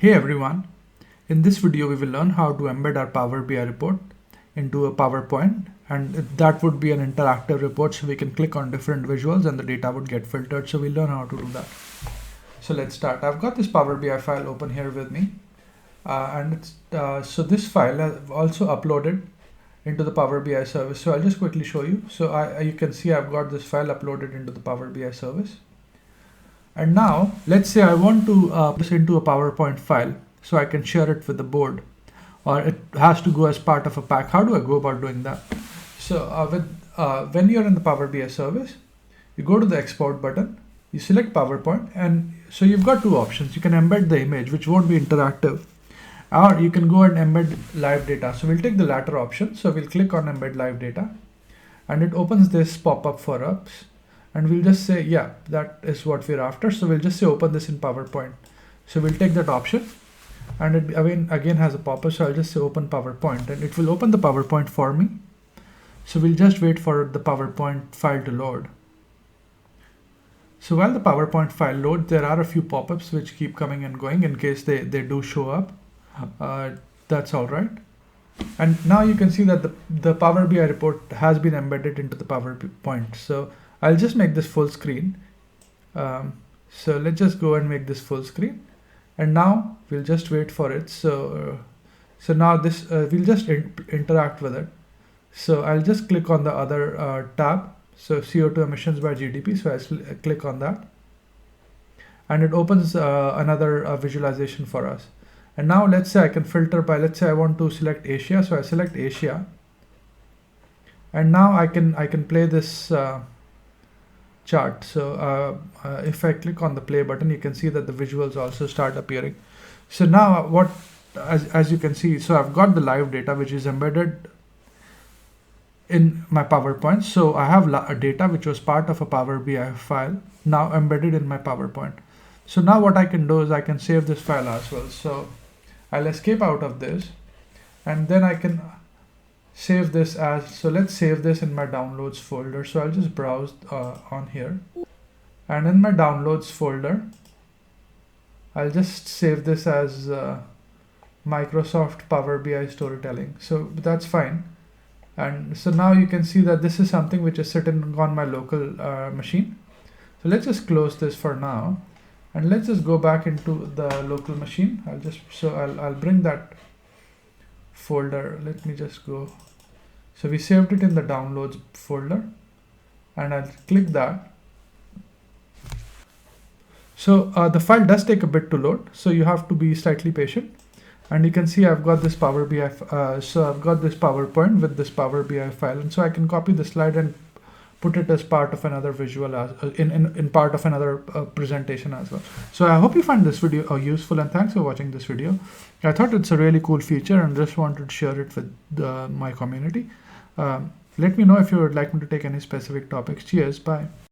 Hey everyone, in this video we will learn how to embed our Power BI report into a PowerPoint, and that would be an interactive report, so we can click on different visuals and the data would get filtered. So we'll learn how to do that. So let's start. I've got this Power BI file open here with me, so this file I've also uploaded into the Power BI service. So I'll just quickly show you. So you can see I've got this file uploaded into the Power BI service. And now let's say I want to put this into a PowerPoint file so I can share it with the board, or it has to go as part of a pack. How do I go about doing that? So when you're in the Power BI service, you go to the export button, you select PowerPoint, and so you've got two options. You can embed the image, which won't be interactive, or you can go and embed live data. So we'll take the latter option. So we'll click on embed live data, and it opens this pop-up for us. And we'll just say, yeah, that is what we're after. So we'll just say open this in PowerPoint. So we'll take that option, and it again has a pop-up. So I'll just say open PowerPoint, and it will open the PowerPoint for me. So we'll just wait for the PowerPoint file to load. So while the PowerPoint file loads, there are a few pop-ups which keep coming and going in case they do show up. That's all right. And now you can see that the Power BI report has been embedded into the PowerPoint. So I'll just make this full screen. So let's just go and make this full screen. And now we'll just wait for it. So now this we'll just interact with it. So I'll just click on the other tab. So CO2 emissions by GDP. So I click on that. And it opens another visualization for us. And now let's say I can filter by, let's say I want to select Asia. So I select Asia. And now I can play this chart. So if I click on the play button, you can see that the visuals also start appearing. So now as you can see, so I've got the live data which is embedded in my PowerPoint. So I have data which was part of a Power BI file now embedded in my PowerPoint. So now what I can do is I can save this file as well. So I'll escape out of this, and then I can save this as, so let's save this in my downloads folder. So I'll just browse on here, and in my downloads folder I'll just save this as Microsoft Power BI storytelling. So that's fine. And so now you can see that this is something which is sitting on my local machine. So let's just close this for now, and let's just go back into the local machine. I'll bring that folder. Let me just go. So we saved it in the downloads folder, and I'll click that. So the file does take a bit to load, so you have to be slightly patient. And you can see I've got this Power BI, so I've got this PowerPoint with this Power BI file, and so I can copy the slide and put it as part of another visual, in part of another presentation as well. So I hope you find this video useful, and thanks for watching this video. I thought it's a really cool feature and just wanted to share it with my community. Let me know if you would like me to take any specific topics. Cheers, bye.